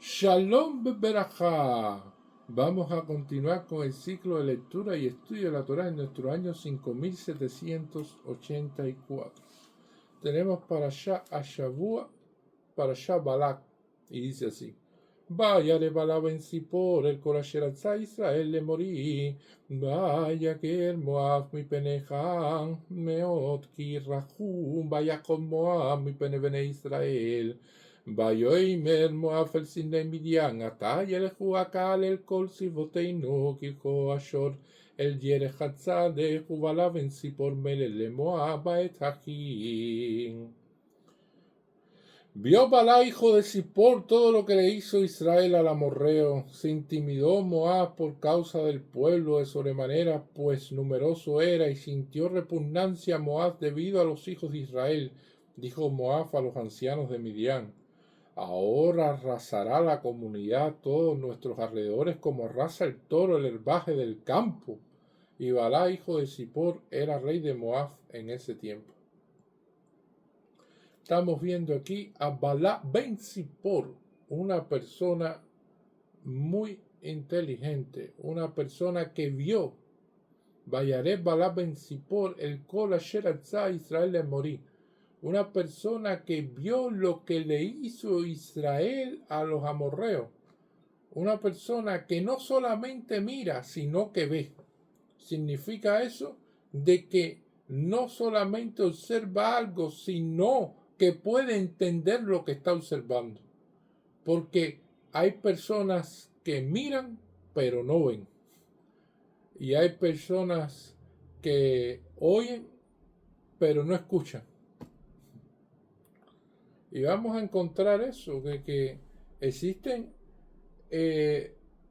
Shalom Berajá. Vamos a continuar con el ciclo de lectura y estudio de la Torá en nuestro año 5784. Tenemos para allá a Shavua, para allá Balak, y dice así: Vaya de Balak en Sipor, el Korasheratza Israel le morí. Vaya que Moab mi penejan, meot ki rajum, vaya con Moab mi penebene Israel. ויאמר מואב אל שונאי מדיין, עתה ילכו הקהל אל כל סביבותינו, כלכו אשור אל דרך הצדק, ובלע בן ציפור מלך למואב בעת ההיא. Vio Balá, hijo de Zippor, todo lo que le hizo Israel al amorreo. Se intimidó Moab por causa del pueblo de sobremanera, pues numeroso era, y sintió repugnancia Moab debido a los hijos de Israel. Dijo Moab a los ancianos de Midian: Ahora arrasará la comunidad todos nuestros alrededores como arrasa el toro el herbaje del campo. Y Balá, hijo de Zippor, era rey de Moab en ese tiempo. Estamos viendo aquí a Balá ben Zippor, una persona muy inteligente, una persona que vio. Vayaré Balá ben Zippor, el Kol Asher Atzá Israel le morí. Una persona que vio lo que le hizo Israel a los amorreos. Una persona que no solamente mira, sino que ve. Significa eso de que no solamente observa algo, sino que puede entender lo que está observando. Porque hay personas que miran, pero no ven. Y hay personas que oyen, pero no escuchan. Y vamos a encontrar eso, de que existen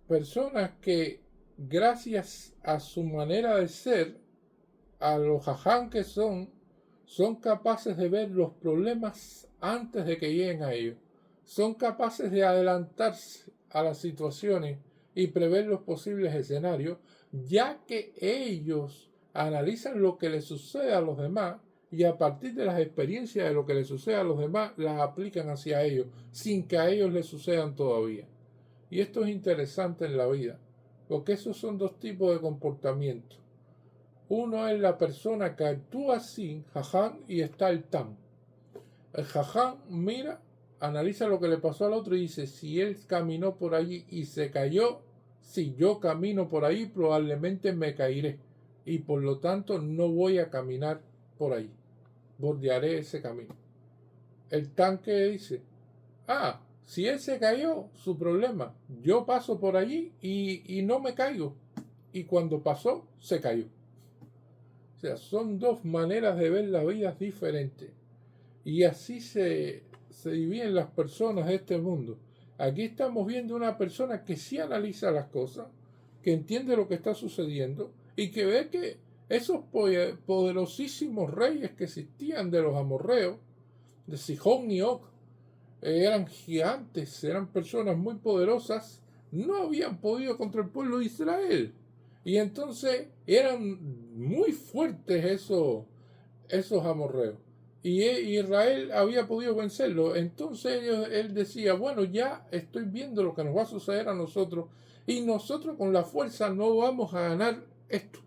personas que gracias a su manera de ser, a los jaján que son capaces de ver los problemas antes de que lleguen a ellos. Son capaces de adelantarse a las situaciones y prever los posibles escenarios, ya que ellos analizan lo que les sucede a los demás y a partir de las experiencias de lo que les sucede a los demás, las aplican hacia ellos, sin que a ellos les sucedan todavía. Y esto es interesante en la vida, porque esos son dos tipos de comportamiento. Uno es la persona que actúa así, jaján, y está el tam. El jaján mira, analiza lo que le pasó al otro y dice: si él caminó por allí y se cayó, si yo camino por ahí probablemente me caeré. Y por lo tanto no voy a caminar por ahí. Bordearé ese camino. El tanque dice: si él se cayó, su problema. Yo paso por allí y no me caigo. Y cuando pasó, se cayó. O sea, son dos maneras de ver la vida diferentes. Y así se dividen las personas de este mundo. Aquí estamos viendo una persona que sí analiza las cosas, que entiende lo que está sucediendo y que ve que esos poderosísimos reyes que existían de los amorreos, de Sihón y Og, eran gigantes, eran personas muy poderosas, no habían podido contra el pueblo de Israel. Y entonces eran muy fuertes esos amorreos. Y Israel había podido vencerlo. Entonces él decía: bueno, ya estoy viendo lo que nos va a suceder a nosotros, y nosotros con la fuerza no vamos a ganar esto.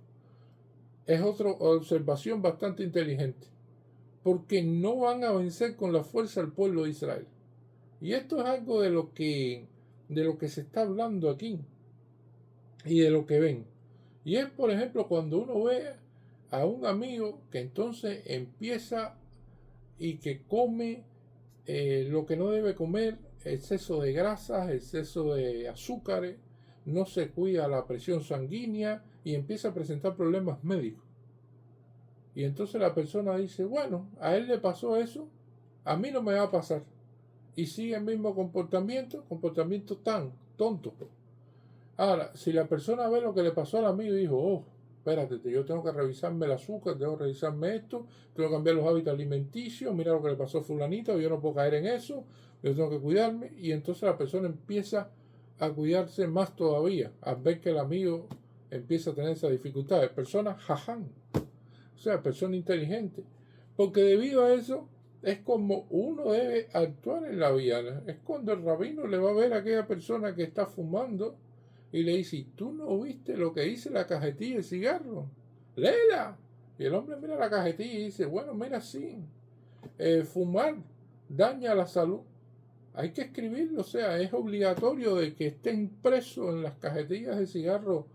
Es otra observación bastante inteligente, porque no van a vencer con la fuerza al pueblo de Israel. Y esto es algo de lo que se está hablando aquí y de lo que ven. Y es, por ejemplo, cuando uno ve a un amigo que entonces empieza y que come lo que no debe comer, exceso de grasas, exceso de azúcares, no se cuida la presión sanguínea y empieza a presentar problemas médicos. Y entonces la persona dice: bueno, a él le pasó eso, a mí no me va a pasar. Y sigue el mismo comportamiento tan tonto. Ahora, si la persona ve lo que le pasó al amigo y dijo: espérate, yo tengo que revisarme el azúcar, tengo que revisarme esto, tengo que cambiar los hábitos alimenticios, mira lo que le pasó a fulanito, yo no puedo caer en eso, yo tengo que cuidarme. Y entonces la persona empieza a cuidarse más todavía, a ver que el amigo empieza a tener esa dificultad. Es persona jaján, o sea, persona inteligente, porque debido a eso es como uno debe actuar en la vida. Es cuando el rabino le va a ver a aquella persona que está fumando y le dice, ¿tú no viste lo que dice la cajetilla de cigarro? Léela. Y el hombre mira la cajetilla y dice, bueno, mira, sí, fumar daña la salud. Hay que escribirlo, o sea, es obligatorio de que esté impreso en las cajetillas de cigarro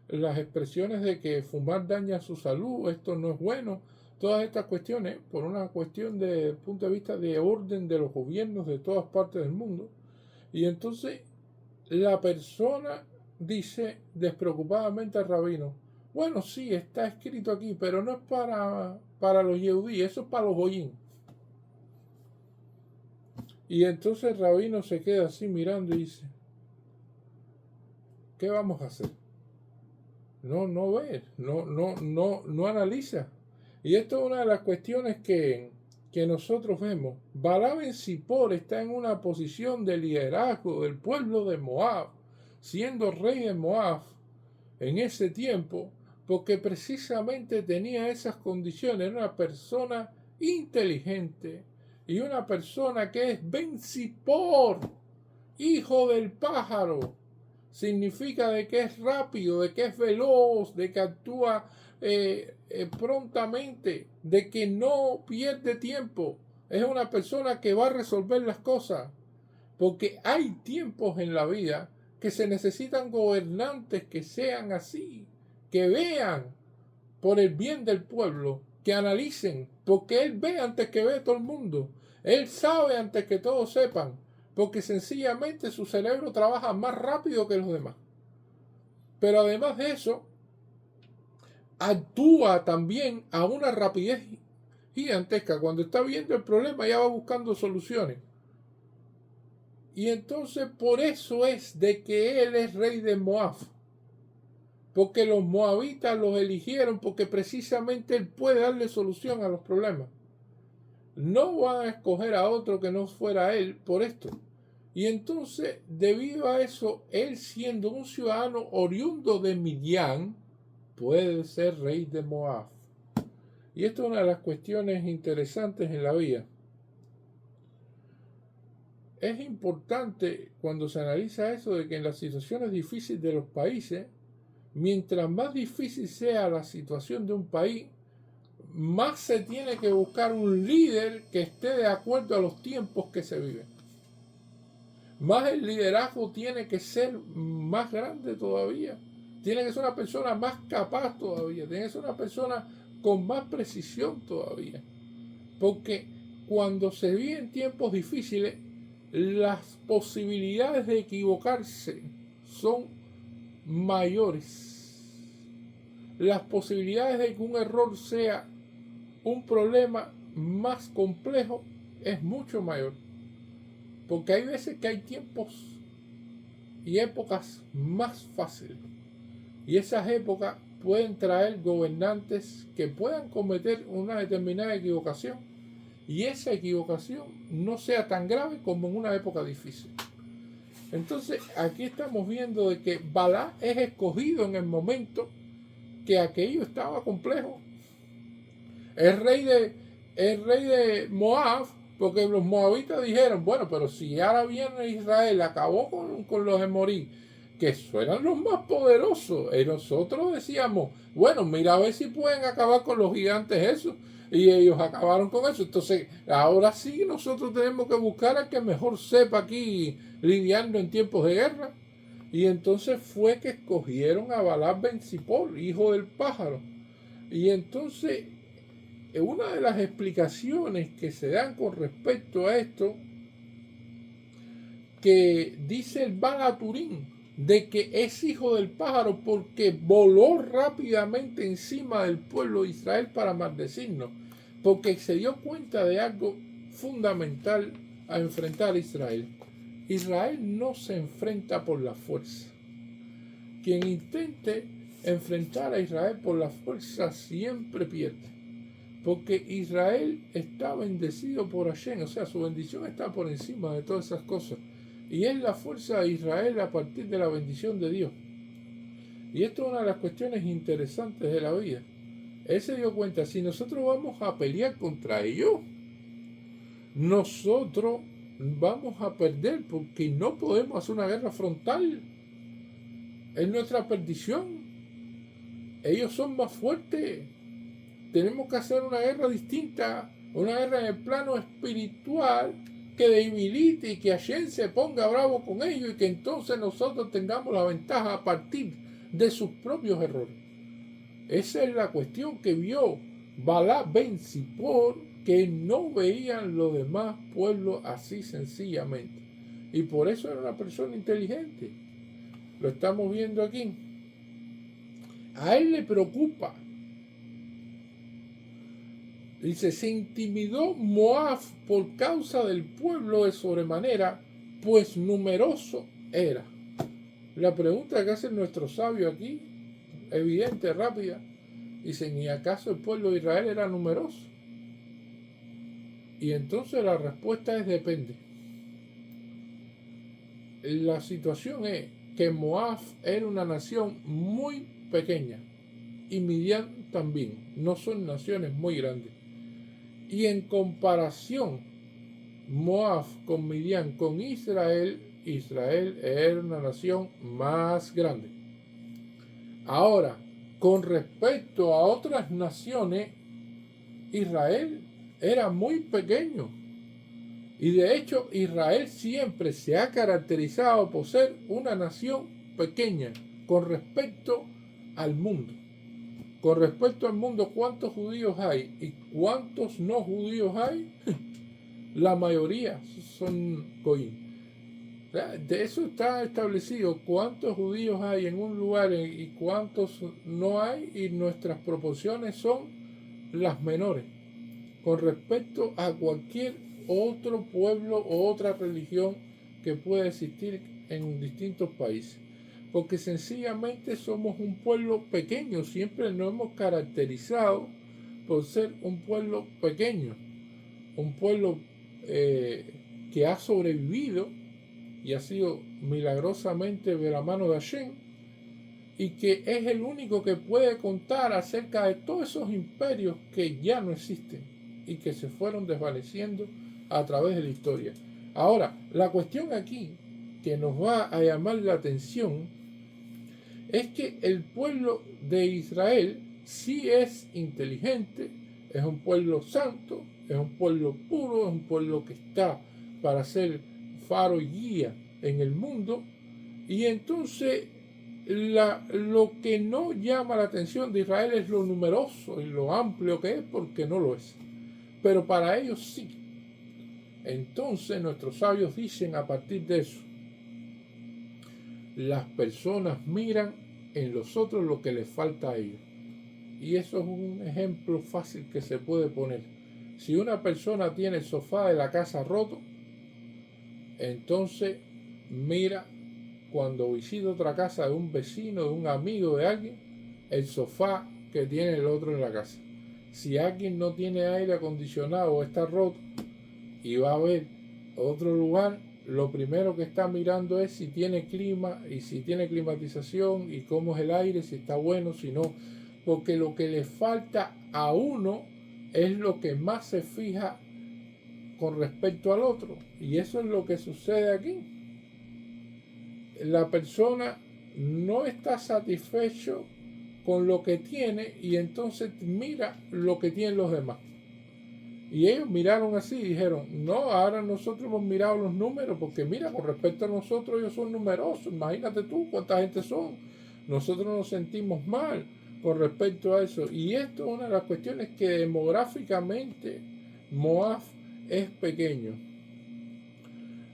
las expresiones de que fumar daña su salud, esto no es bueno, todas estas cuestiones, por una cuestión de punto de vista de orden de los gobiernos de todas partes del mundo. Y entonces la persona dice despreocupadamente al rabino, bueno, sí, está escrito aquí, pero no es para los yehudí, eso es para los goyim. Y entonces el rabino se queda así mirando y dice, ¿qué vamos a hacer? No ve, no analiza. Y esto es una de las cuestiones que nosotros vemos. Balaam ben Zippor está en una posición de liderazgo del pueblo de Moab, siendo rey de Moab en ese tiempo, porque precisamente tenía esas condiciones. Era una persona inteligente y una persona que es Ben Zippor, hijo del pájaro. Significa de que es rápido, de que es veloz, de que actúa prontamente, de que no pierde tiempo. Es una persona que va a resolver las cosas, porque hay tiempos en la vida que se necesitan gobernantes que sean así, que vean por el bien del pueblo, que analicen, porque él ve antes que ve todo el mundo, él sabe antes que todos sepan, porque sencillamente su cerebro trabaja más rápido que los demás. Pero además de eso, actúa también a una rapidez gigantesca. Cuando está viendo el problema ya va buscando soluciones. Y entonces por eso es de que él es rey de Moab. Porque los moabitas los eligieron porque precisamente él puede darle solución a los problemas. No van a escoger a otro que no fuera él por esto. Y entonces, debido a eso, él siendo un ciudadano oriundo de Midian, puede ser rey de Moab. Y esto es una de las cuestiones interesantes en la vida. Es importante cuando se analiza eso de que en las situaciones difíciles de los países, mientras más difícil sea la situación de un país, más se tiene que buscar un líder que esté de acuerdo a los tiempos que se viven. Más el liderazgo tiene que ser más grande todavía. Tiene que ser una persona más capaz todavía. Tiene que ser una persona con más precisión todavía. Porque cuando se viven tiempos difíciles, las posibilidades de equivocarse son mayores. Las posibilidades de que un error sea un problema más complejo es mucho mayor. Porque hay veces que hay tiempos y épocas más fáciles. Y esas épocas pueden traer gobernantes que puedan cometer una determinada equivocación. Y esa equivocación no sea tan grave como en una época difícil. Entonces aquí estamos viendo de que Balá es escogido en el momento que aquello estaba complejo. El rey de Moab, porque los moabitas dijeron, bueno, pero si ahora viene Israel, acabó con los Emorí, que eran los más poderosos, y nosotros decíamos, bueno, mira a ver si pueden acabar con los gigantes esos, y ellos acabaron con eso. Entonces, ahora sí nosotros tenemos que buscar al que mejor sepa aquí lidiando en tiempos de guerra. Y entonces fue que escogieron a Balaam ben Zippor, hijo del pájaro. Y entonces una de las explicaciones que se dan con respecto a esto, que dice el Balaturín, de que es hijo del pájaro porque voló rápidamente encima del pueblo de Israel para maldecirnos, porque se dio cuenta de algo fundamental a enfrentar a Israel. Israel no se enfrenta por la fuerza. Quien intente enfrentar a Israel por la fuerza siempre pierde. Porque Israel está bendecido por Hashem, o sea, su bendición está por encima de todas esas cosas. Y es la fuerza de Israel a partir de la bendición de Dios. Y esto es una de las cuestiones interesantes de la vida. Él se dio cuenta, si nosotros vamos a pelear contra ellos, nosotros vamos a perder porque no podemos hacer una guerra frontal. Es nuestra perdición. Ellos son más fuertes. Tenemos que hacer una guerra distinta, una guerra en el plano espiritual que debilite y que Hashem se ponga bravo con ellos y que entonces nosotros tengamos la ventaja a partir de sus propios errores. Esa es la cuestión que vio Balá ben Zippor, que no veían los demás pueblos así sencillamente. Y por eso era una persona inteligente. Lo estamos viendo aquí. A él le preocupa. Dice, se intimidó Moab por causa del pueblo de sobremanera, pues numeroso era. La pregunta que hace nuestro sabio aquí, evidente, rápida, dicen, ¿y acaso el pueblo de Israel era numeroso? Y entonces la respuesta es depende. La situación es que Moab era una nación muy pequeña y Midian también, no son naciones muy grandes. Y en comparación, Moab con Midian, con Israel, Israel era una nación más grande. Ahora, con respecto a otras naciones, Israel era muy pequeño. Y de hecho, Israel siempre se ha caracterizado por ser una nación pequeña con respecto al mundo. Con respecto al mundo, ¿cuántos judíos hay y cuántos no judíos hay? La mayoría son goyim. De eso está establecido cuántos judíos hay en un lugar y cuántos no hay, y nuestras proporciones son las menores con respecto a cualquier otro pueblo o otra religión que pueda existir en distintos países. Porque sencillamente somos un pueblo pequeño, siempre nos hemos caracterizado por ser un pueblo pequeño, un pueblo que ha sobrevivido y ha sido milagrosamente de la mano de Hashem, y que es el único que puede contar acerca de todos esos imperios que ya no existen y que se fueron desvaneciendo a través de la historia. Ahora, la cuestión aquí que nos va a llamar la atención es que el pueblo de Israel sí es inteligente, es un pueblo santo, es un pueblo puro, es un pueblo que está para ser faro y guía en el mundo. Y entonces lo que no llama la atención de Israel es lo numeroso y lo amplio que es, porque no lo es. Pero para ellos sí. Entonces nuestros sabios dicen a partir de eso, las personas miran en los otros lo que les falta a ellos. Y eso es un ejemplo fácil que se puede poner. Si una persona tiene el sofá de la casa roto, entonces mira cuando visita otra casa de un vecino, de un amigo, de alguien, el sofá que tiene el otro en la casa. Si alguien no tiene aire acondicionado o está roto y va a ver otro lugar, lo primero que está mirando es si tiene clima y si tiene climatización y cómo es el aire, si está bueno, si no. Porque lo que le falta a uno es lo que más se fija con respecto al otro. Y eso es lo que sucede aquí. La persona no está satisfecho con lo que tiene y entonces mira lo que tienen los demás. Y ellos miraron así y dijeron, no, ahora nosotros hemos mirado los números, porque mira, con respecto a nosotros ellos son numerosos, imagínate tú cuánta gente son. Nosotros nos sentimos mal con respecto a eso. Y esto es una de las cuestiones que demográficamente Moab es pequeño.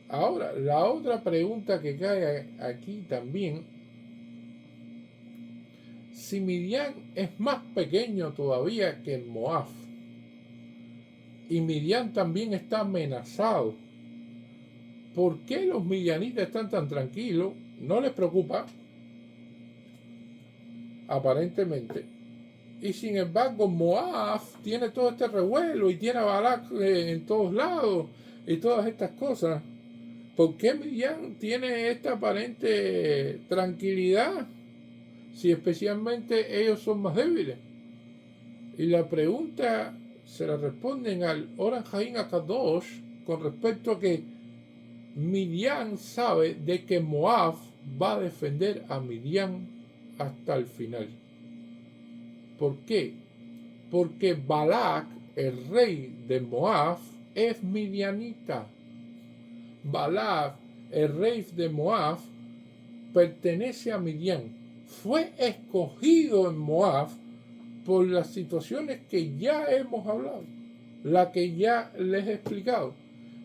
Ahora, la otra pregunta que cae aquí también, si Midian es más pequeño todavía que Moab, y Midian también está amenazado, ¿por qué los midianitas están tan tranquilos? No les preocupa, aparentemente. Y sin embargo, Moab tiene todo este revuelo y tiene a Balak en todos lados y todas estas cosas. ¿Por qué Midian tiene esta aparente tranquilidad si especialmente ellos son más débiles? Y la pregunta se la responden al Oran Haim Akadosh con respecto a que Midian sabe de que Moab va a defender a Midian hasta el final. ¿Por qué? Porque Balac, el rey de Moab, es midianita. Balac, el rey de Moab, pertenece a Midian. Fue escogido en Moab por las situaciones que ya hemos hablado, la que ya les he explicado,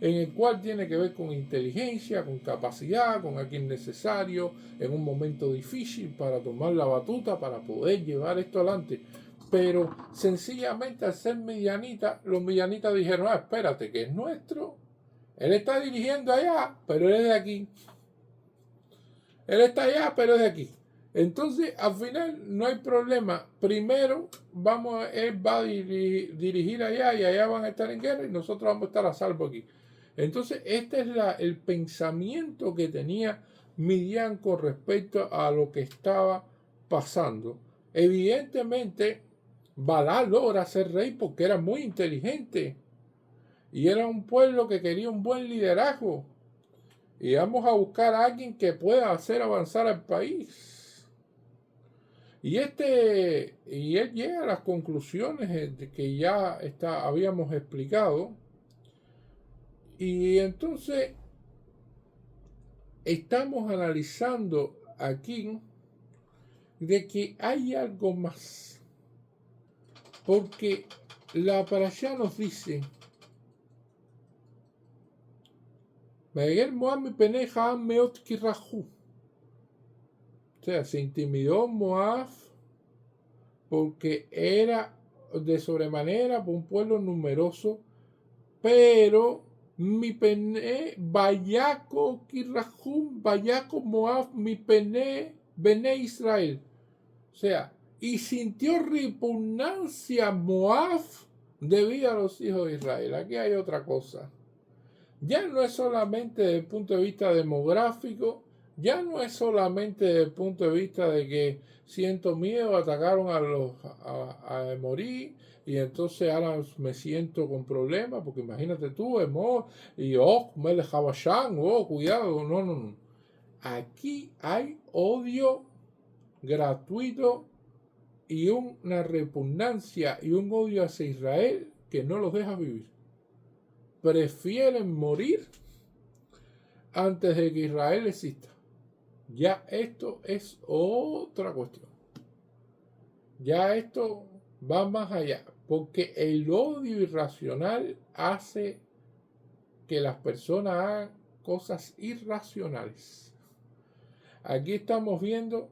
en el cual tiene que ver con inteligencia, con capacidad, con a quien necesario, en un momento difícil para tomar la batuta, para poder llevar esto adelante. Pero sencillamente al ser midianita, los midianitas dijeron, espérate, que es nuestro. Él está dirigiendo allá, pero él es de aquí. Él está allá, pero es de aquí. Entonces, al final no hay problema. Primero, él va a dirigir allá y allá van a estar en guerra y nosotros vamos a estar a salvo aquí. Entonces, este es el pensamiento que tenía Midian con respecto a lo que estaba pasando. Evidentemente, Balá logra ser rey porque era muy inteligente y era un pueblo que quería un buen liderazgo. Y vamos a buscar a alguien que pueda hacer avanzar al país. Y él llega a las conclusiones de que ya habíamos explicado. Y entonces estamos analizando aquí de que hay algo más. Porque la parashá nos dice, o sea, se intimidó Moab porque era de sobremanera un pueblo numeroso, pero mi pene Bayaco Kirrahum, Bayaco Moab, mi pene Bene Israel. O sea, y sintió repugnancia Moab debido a los hijos de Israel. Aquí hay otra cosa. Ya no es solamente desde el punto de vista demográfico, ya no es solamente desde el punto de vista de que siento miedo, atacaron a Emorí y entonces ahora me siento con problemas, porque imagínate tú, Emor, y Melech Habashán, cuidado, no. Aquí hay odio gratuito y una repugnancia y un odio hacia Israel que no los deja vivir. Prefieren morir antes de que Israel exista. Ya esto es otra cuestión. Ya esto va más allá, porque el odio irracional hace que las personas hagan cosas irracionales. Aquí estamos viendo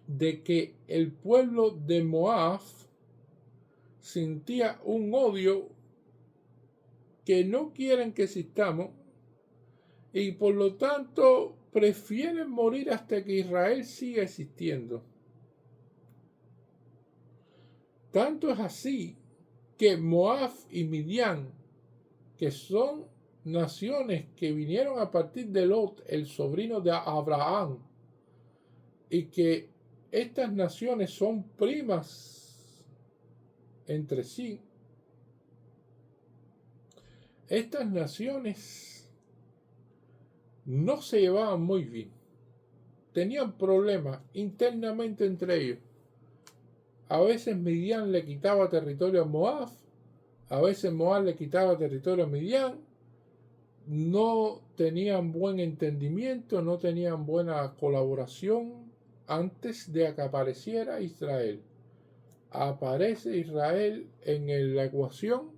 de que el pueblo de Moab sentía un odio que no quieren que existamos y por lo tanto prefieren morir hasta que Israel siga existiendo. Tanto es así que Moab y Midian, que son naciones que vinieron a partir de Lot, el sobrino de Abraham, y que estas naciones son primas entre sí, estas naciones no se llevaban muy bien. Tenían problemas internamente entre ellos. A veces Midian le quitaba territorio a Moab, a veces Moab le quitaba territorio a Midian. No tenían buen entendimiento, no tenían buena colaboración antes de que apareciera Israel. Aparece Israel en la ecuación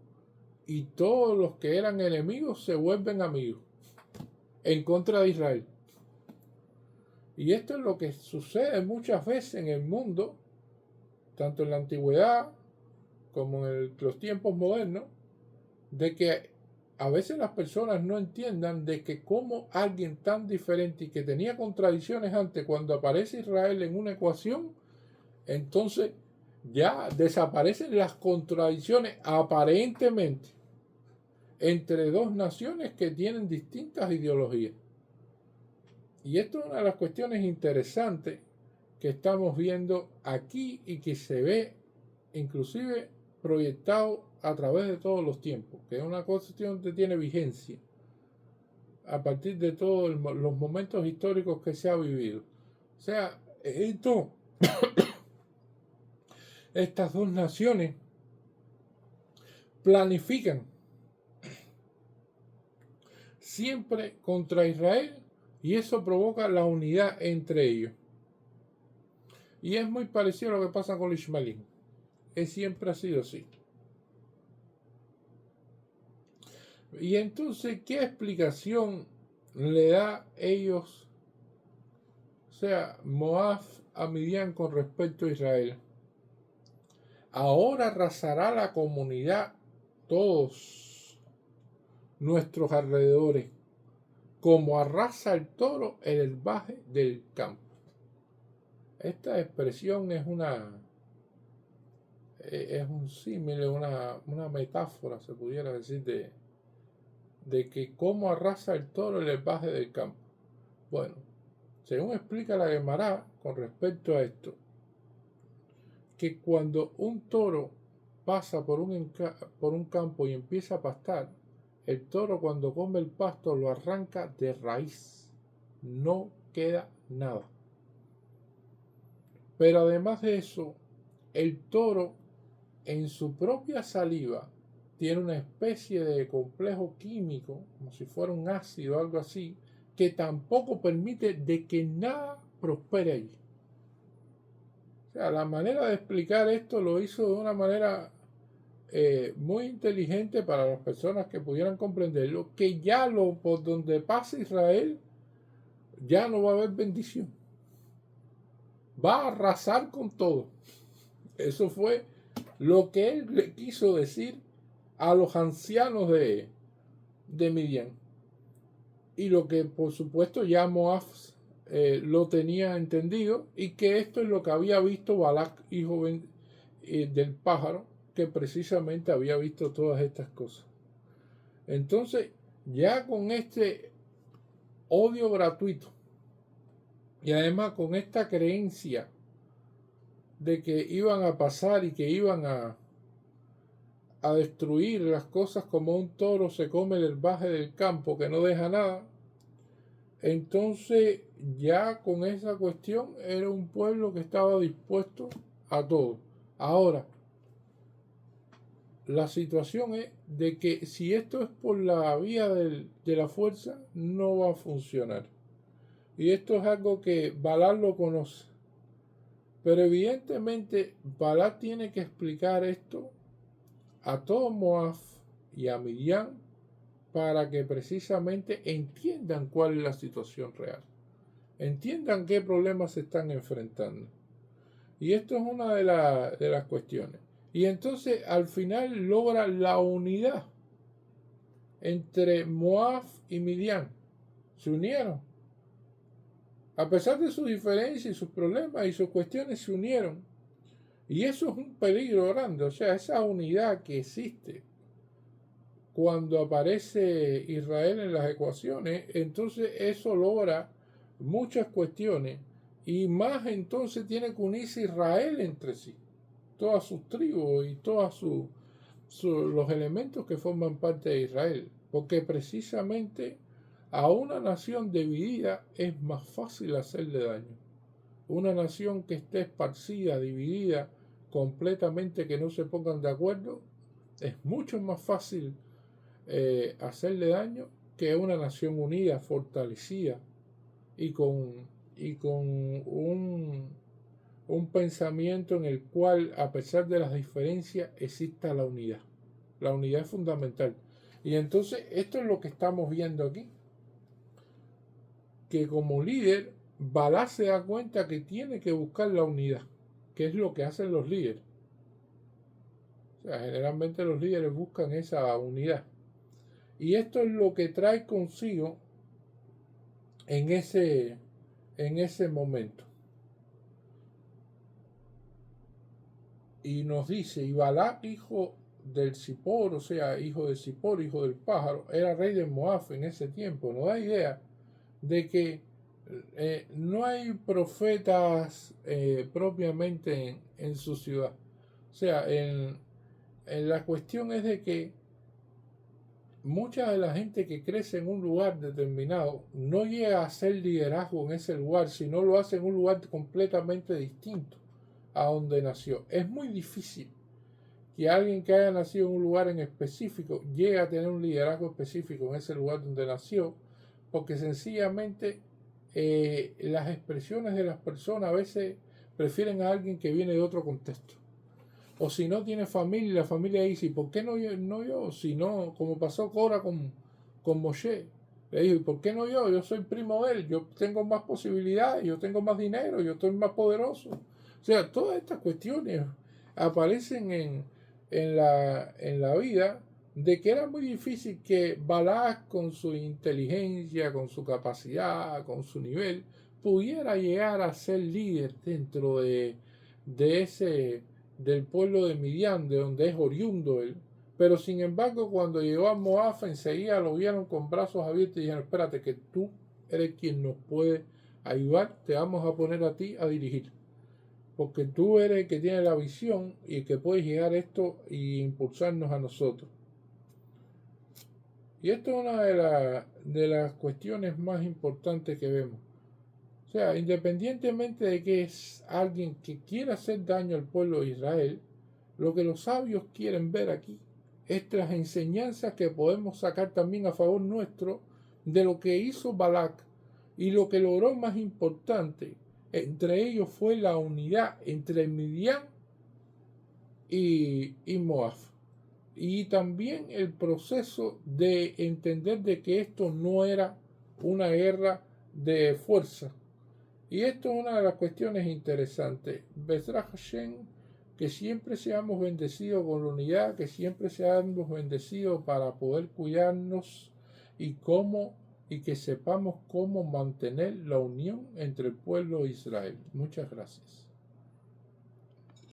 y todos los que eran enemigos se vuelven amigos en contra de Israel. Y esto es lo que sucede muchas veces en el mundo, tanto en la antigüedad como en los tiempos modernos, de que a veces las personas no entiendan de que como alguien tan diferente y que tenía contradicciones antes, cuando aparece Israel en una ecuación, entonces ya desaparecen las contradicciones aparentemente entre dos naciones que tienen distintas ideologías. Y esto es una de las cuestiones interesantes que estamos viendo aquí y que se ve inclusive proyectado a través de todos los tiempos, que es una cuestión que tiene vigencia a partir de todos los momentos históricos que se ha vivido. O sea, estas dos naciones planifican siempre contra Israel y eso provoca la unidad entre ellos. Y es muy parecido a lo que pasa con el ismaelismo. Siempre ha sido así. Y entonces, ¿qué explicación le da ellos, o sea, Moab a Midian con respecto a Israel? Ahora arrasará la comunidad todos nuestros alrededores, como arrasa el toro en el valle del campo. Esta expresión es un símil, una metáfora, se pudiera decir, de que cómo arrasa el toro en el valle del campo. Bueno, según explica la Gemara con respecto a esto, que cuando un toro pasa por un campo y empieza a pastar, el toro cuando come el pasto lo arranca de raíz, no queda nada. Pero además de eso, el toro en su propia saliva tiene una especie de complejo químico, como si fuera un ácido o algo así, que tampoco permite de que nada prospere allí. O sea, la manera de explicar esto lo hizo de una manera muy inteligente para las personas que pudieran comprenderlo, que ya por donde pasa Israel, ya no va a haber bendición. Va a arrasar con todo. Eso fue lo que él le quiso decir a los ancianos de Midian. Y lo que por supuesto ya Moab lo tenía entendido, y que esto es lo que había visto Balac, hijo del pájaro, que precisamente había visto todas estas cosas. Entonces, ya con este odio gratuito y además con esta creencia de que iban a pasar y que iban a destruir las cosas como un toro se come el herbaje del campo que no deja nada, entonces ya con esa cuestión era un pueblo que estaba dispuesto a todo. Ahora, la situación es de que si esto es por la vía de la fuerza, no va a funcionar. Y esto es algo que Balac lo conoce. Pero evidentemente Balac tiene que explicar esto a todo Moab y a Midian para que precisamente entiendan cuál es la situación real. Entiendan qué problemas se están enfrentando. Y esto es una de las cuestiones. Y entonces al final logra la unidad entre Moab y Midian. Se unieron. A pesar de sus diferencias y sus problemas y sus cuestiones, se unieron. Y eso es un peligro grande. O sea, esa unidad que existe cuando aparece Israel en las ecuaciones, entonces eso logra muchas cuestiones. Y más entonces tiene que unirse Israel entre sí. Todas sus tribus y todos los elementos que forman parte de Israel. Porque precisamente a una nación dividida es más fácil hacerle daño. Una nación que esté esparcida, dividida, completamente que no se pongan de acuerdo, es mucho más fácil hacerle daño que una nación unida, fortalecida y con un pensamiento en el cual, a pesar de las diferencias, exista la unidad. La unidad es fundamental. Y entonces esto es lo que estamos viendo aquí. Que como líder, Balac se da cuenta que tiene que buscar la unidad, que es lo que hacen los líderes. O sea, generalmente los líderes buscan esa unidad. Y esto es lo que trae consigo en ese momento. Y nos dice, y Balac, hijo del Zippor, o sea, hijo de Zippor, hijo del pájaro, era rey de Moab en ese tiempo. Nos da idea de que no hay profetas propiamente en su ciudad. O sea, la cuestión es de que mucha de la gente que crece en un lugar determinado no llega a ser liderazgo en ese lugar, sino lo hace en un lugar completamente distinto a donde nació. Es muy difícil que alguien que haya nacido en un lugar en específico llegue a tener un liderazgo específico en ese lugar donde nació, porque sencillamente las expresiones de las personas a veces prefieren a alguien que viene de otro contexto. O si no tiene familia, la familia dice, ¿por qué no yo? Si no, como pasó Cora con Moshe. Le dijo, ¿y por qué no yo? Yo soy primo de él, yo tengo más posibilidades, yo tengo más dinero, yo estoy más poderoso. O sea, todas estas cuestiones aparecen en la vida de que era muy difícil que Balak con su inteligencia, con su capacidad, con su nivel, pudiera llegar a ser líder dentro de ese del pueblo de Midian, de donde es oriundo él. Pero sin embargo, cuando llegó a Moab, enseguida lo vieron con brazos abiertos y dijeron, espérate, que tú eres quien nos puede ayudar, te vamos a poner a ti a dirigir. Porque tú eres el que tiene la visión y el que puede llegar a esto y impulsarnos a nosotros. Y esto es una de las cuestiones más importantes que vemos. O sea, independientemente de que es alguien que quiera hacer daño al pueblo de Israel, lo que los sabios quieren ver aquí es las enseñanzas que podemos sacar también a favor nuestro de lo que hizo Balak y lo que logró más importante. Entre ellos fue la unidad entre Midian y Moab. Y también el proceso de entender de que esto no era una guerra de fuerza. Y esto es una de las cuestiones interesantes. Bezrat Hashem, que siempre seamos bendecidos con la unidad, que siempre seamos bendecidos para poder cuidarnos y que sepamos cómo mantener la unión entre el pueblo de Israel. Muchas gracias.